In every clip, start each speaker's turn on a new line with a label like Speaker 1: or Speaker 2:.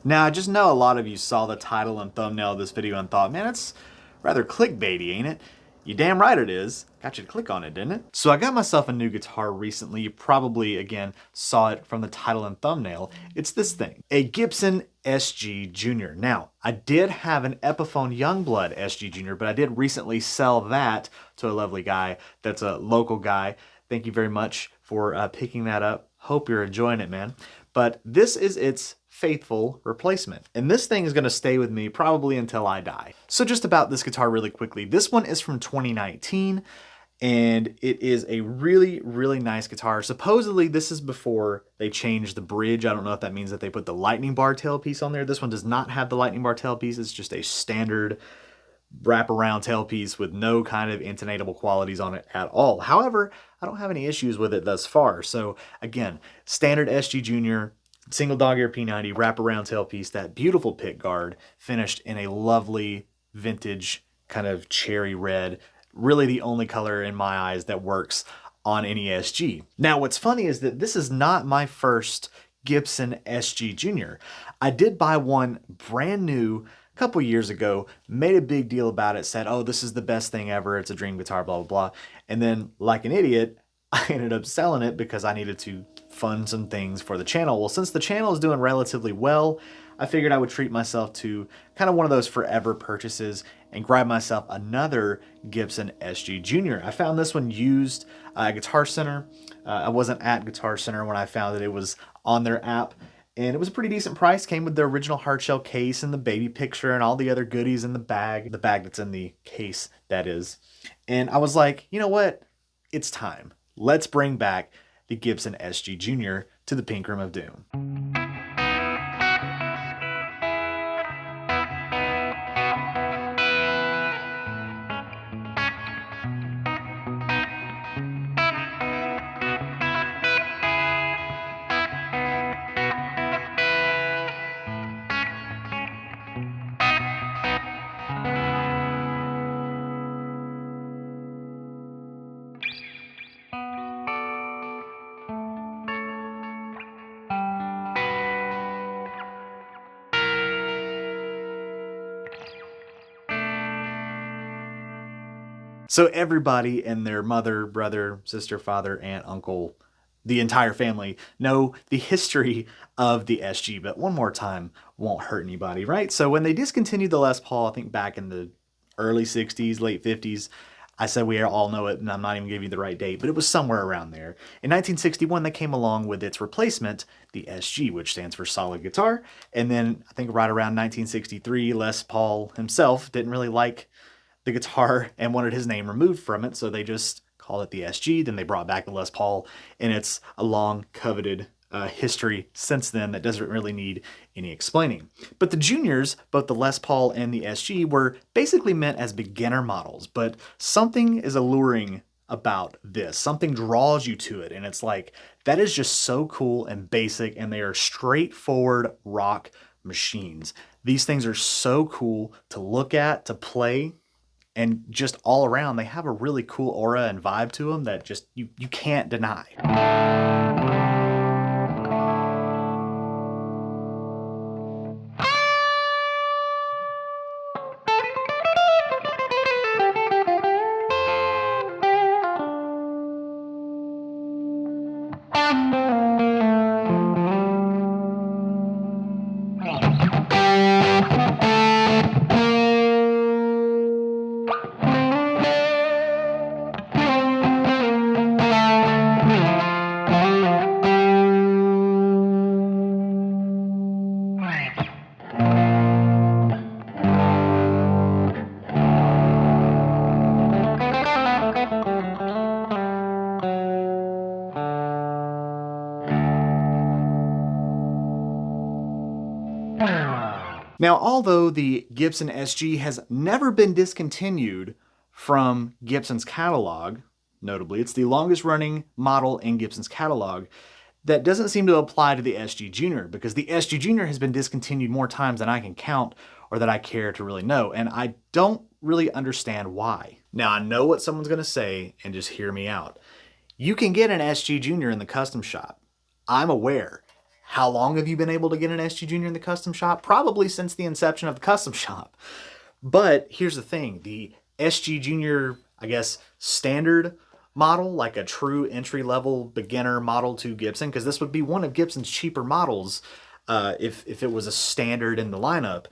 Speaker 1: Now, I just know a lot of you saw the title and thumbnail of this video and thought, man, it's rather clickbaity, ain't it? You damn right it is. Got you to click on it, didn't it? So I got myself a new guitar recently. You probably, again, saw it from the title and thumbnail. It's this thing, a Gibson SG Junior. Now, I did have an Epiphone Youngblood SG Junior, but I did recently sell that to a lovely guy that's a local guy. Thank you very much for picking that up. Hope you're enjoying it, man. But this is its faithful replacement. And this thing is gonna stay with me probably until I die. So just about this guitar really quickly. This one is from 2019 and it is a really, really nice guitar. Supposedly this is before they changed the bridge. I don't know if that means that they put the lightning bar tailpiece on there. This one does not have the lightning bar tailpiece. It's just a standard wraparound tailpiece with no kind of intonatable qualities on it at all. However, I don't have any issues with it thus far. So again, standard SG Junior, single dog ear P90, wraparound tailpiece, that beautiful pick guard, finished in a lovely vintage kind of cherry red. Really the only color in my eyes that works on any SG. Now what's funny is that this is not my first Gibson SG Junior. I did buy one brand new a couple years ago, made a big deal about it, said, oh, this is the best thing ever, it's a dream guitar, blah, blah, blah. And then like an idiot, I ended up selling it because I needed to fund some things for the channel. Well, since the channel is doing relatively well, I figured I would treat myself to kind of one of those forever purchases and grab myself another Gibson SG Junior. I found this one used at Guitar Center. I wasn't at Guitar Center when I found it. It was on their app. And it was a pretty decent price. Came with the original hardshell case and the baby picture and all the other goodies in the bag that's in the case, that is. And I was like, you know what? It's time. Let's bring back the Gibson SG Junior to the Pink Room of Doom. So everybody and their mother, brother, sister, father, aunt, uncle, the entire family know the history of the SG, but one more time won't hurt anybody, right? So when they discontinued the Les Paul, I think back in the early 60s, late 50s, I said we all know it, and I'm not even giving you the right date, but it was somewhere around there. In 1961, they came along with its replacement, the SG, which stands for solid guitar. And then I think right around 1963, Les Paul himself didn't really like the guitar and wanted his name removed from it, so they just called it the SG. Then they brought back the Les Paul, and it's a long coveted history since then that doesn't really need any explaining. But the Juniors, both the Les Paul and the SG, were basically meant as beginner models, but something is alluring about this. Something draws you to it, and it's like, that is just so cool and basic, and they are straightforward rock machines. These things are so cool to look at, to play, and just all around, they have a really cool aura and vibe to them that just you can't deny. Now, although the Gibson SG has never been discontinued from Gibson's catalog, notably, it's the longest running model in Gibson's catalog, that doesn't seem to apply to the SG Junior, because the SG Junior has been discontinued more times than I can count or that I care to really know, and I don't really understand why. Now, I know what someone's gonna say, and just hear me out. You can get an SG Junior in the custom shop. I'm aware. How long have you been able to get an SG Junior in the custom shop? Probably since the inception of the custom shop. But here's the thing, the SG Junior, I guess, standard model, like a true entry-level beginner model to Gibson, because this would be one of Gibson's cheaper models if it was a standard in the lineup.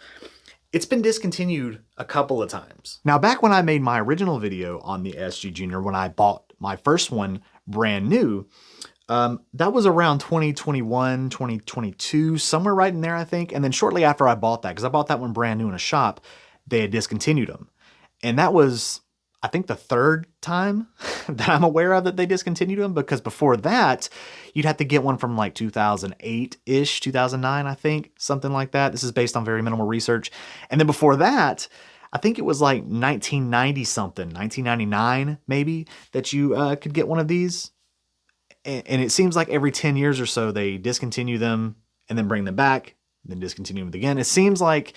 Speaker 1: It's been discontinued a couple of times. Now, back when I made my original video on the SG Junior, when I bought my first one brand new, that was around 2021, 2022, somewhere right in there, I think. And then shortly after I bought that, because I bought that one brand new in a shop, they had discontinued them. And that was, I think, the third time that I'm aware of that they discontinued them, because before that, you'd have to get one from like 2008-ish, 2009, I think, something like that. This is based on very minimal research. And then before that, I think it was like 1990 something, 1999 maybe, that you could get one of these. And it seems like every 10 years or so, they discontinue them and then bring them back, then discontinue them again. It seems like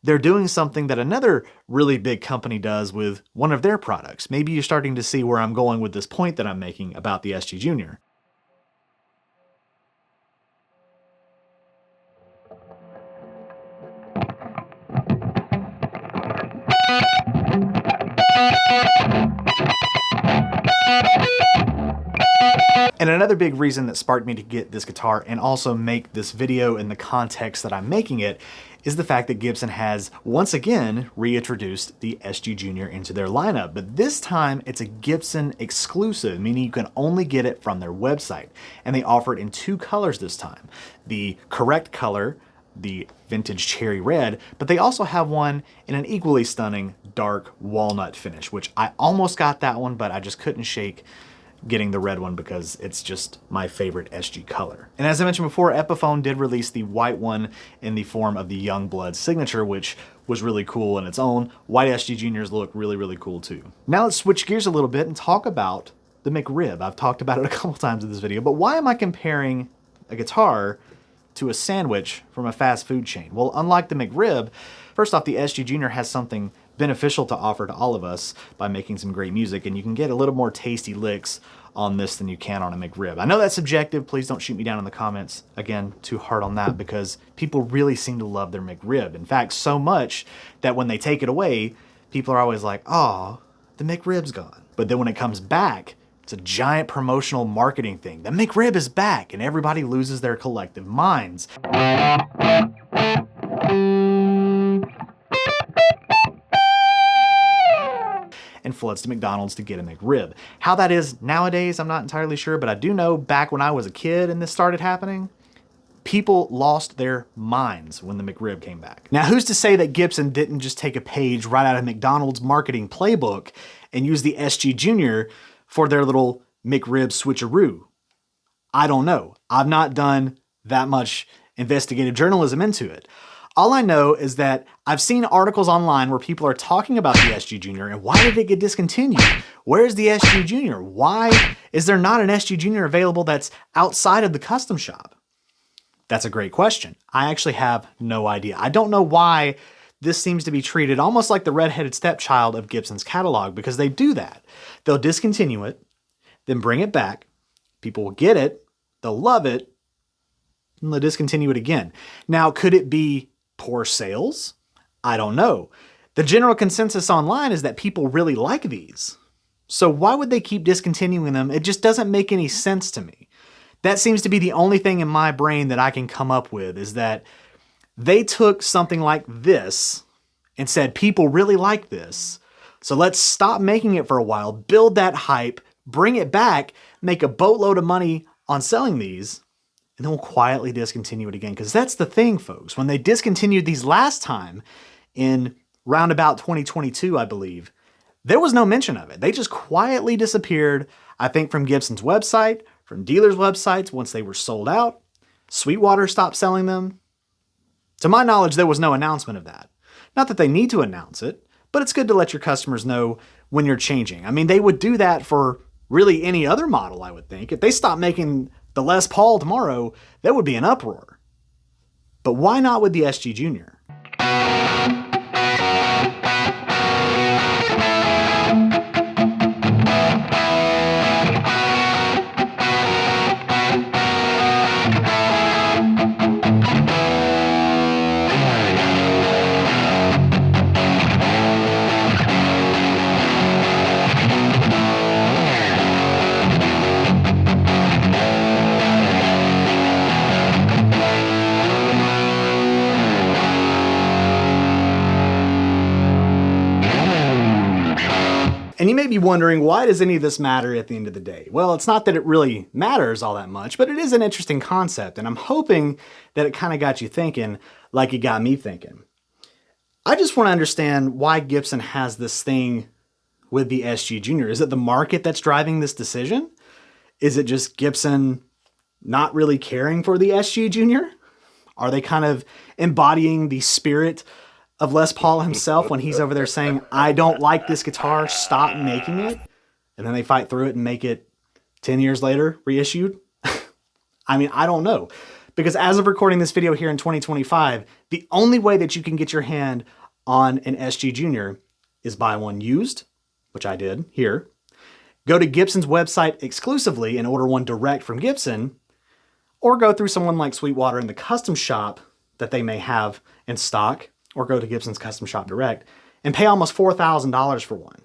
Speaker 1: they're doing something that another really big company does with one of their products. Maybe you're starting to see where I'm going with this point that I'm making about the SG Junior. And another big reason that sparked me to get this guitar and also make this video in the context that I'm making it is the fact that Gibson has once again reintroduced the SG Junior into their lineup, but this time it's a Gibson exclusive, meaning you can only get it from their website. And they offer it in two colors this time. The correct color, the vintage cherry red, but they also have one in an equally stunning dark walnut finish, which I almost got that one, but I just couldn't shake getting the red one because it's just my favorite SG color. And as I mentioned before, Epiphone did release the white one in the form of the Youngblood signature, which was really cool in its own. White SG Juniors look really, really cool too. Now let's switch gears a little bit and talk about the McRib. I've talked about it a couple times in this video, but why am I comparing a guitar to a sandwich from a fast food chain? Well, unlike the McRib, first off, the SG Junior has something beneficial to offer to all of us by making some great music, and you can get a little more tasty licks on this than you can on a McRib. I know that's subjective. Please don't shoot me down in the comments, again, too hard on that, because people really seem to love their McRib. In fact, so much that when they take it away, people are always like, oh, the McRib's gone. But then when it comes back, it's a giant promotional marketing thing. The McRib is back, and everybody loses their collective minds. And floods to McDonald's to get a McRib. How that is nowadays, I'm not entirely sure, but I do know back when I was a kid and this started happening, people lost their minds when the McRib came back. Now, who's to say that Gibson didn't just take a page right out of McDonald's marketing playbook and use the SG Junior for their little McRib switcheroo? I don't know. I've not done that much investigative journalism into it. All I know is that I've seen articles online where people are talking about the SG Junior and why did it get discontinued? Where's the SG Junior? Why is there not an SG Junior available that's outside of the custom shop? That's a great question. I actually have no idea. I don't know why this seems to be treated almost like the redheaded stepchild of Gibson's catalog, because they do that. They'll discontinue it, then bring it back. People will get it, they'll love it, and they'll discontinue it again. Now, could it be poor sales? I don't know. The general consensus online is that people really like these. So why would they keep discontinuing them? It just doesn't make any sense to me. That seems to be the only thing in my brain that I can come up with, is that they took something like this and said, people really like this, so let's stop making it for a while, build that hype, bring it back, make a boatload of money on selling these, and then we'll quietly discontinue it again. Because that's the thing, folks. When they discontinued these last time in roundabout 2022, I believe, there was no mention of it. They just quietly disappeared, I think, from Gibson's website, from dealers' websites once they were sold out. Sweetwater stopped selling them. To my knowledge, there was no announcement of that. Not that they need to announce it, but it's good to let your customers know when you're changing. I mean, they would do that for really any other model, I would think. If they stopped making the Les Paul tomorrow, there would be an uproar. But why not with the SG Junior?
Speaker 2: And you may be wondering, why does any of this matter at the end of the day? Well, it's not that it really matters all that much, but it is an interesting concept, and I'm hoping that it kind of got you thinking like it got me thinking. I just want to understand why Gibson has this thing with the SG Junior. Is it the market that's driving this decision? Is it just Gibson not really caring for the SG Junior? Are they kind of embodying the spirit of Les Paul himself when he's over there saying, I don't like this guitar, stop making it? And then they fight through it and make it 10 years later, reissued? I mean, I don't know. Because as of recording this video here in 2025, the only way that you can get your hand on an SG Junior is buy one used, which I did here. Go to Gibson's website exclusively and order one direct from Gibson, or go through someone like Sweetwater in the custom shop that they may have in stock, or go to Gibson's custom shop direct and pay almost $4,000 for one,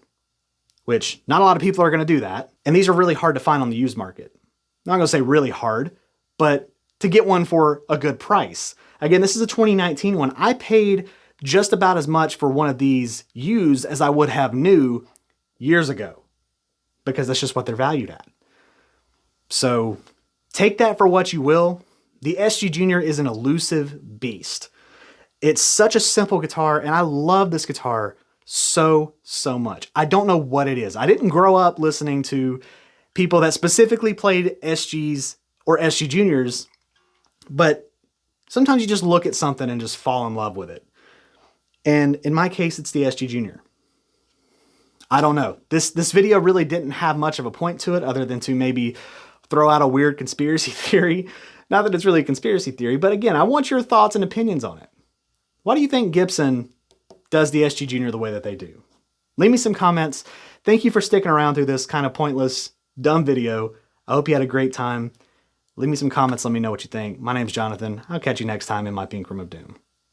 Speaker 2: which not a lot of people are going to do that. And these are really hard to find on the used market. I'm not going to say really hard, but to get one for a good price. Again, this is a 2019 one. I paid just about as much for one of these used as I would have new years ago, because that's just what they're valued at. So take that for what you will. The SG Junior is an elusive beast. It's such a simple guitar, and I love this guitar so much. I don't know what it is. I didn't grow up listening to people that specifically played SGs or SG Juniors, but sometimes you just look at something and just fall in love with it. And in my case, it's the SG Junior. I don't know. This video really didn't have much of a point to it other than to maybe throw out a weird conspiracy theory. Not that it's really a conspiracy theory, but again, I want your thoughts and opinions on it. Why do you think Gibson does the SG Junior the way that they do? Leave me some comments. Thank you for sticking around through this kind of pointless, dumb video. I hope you had a great time. Leave me some comments. Let me know what you think. My name's Jonathan. I'll catch you next time in my Pink Room of Doom.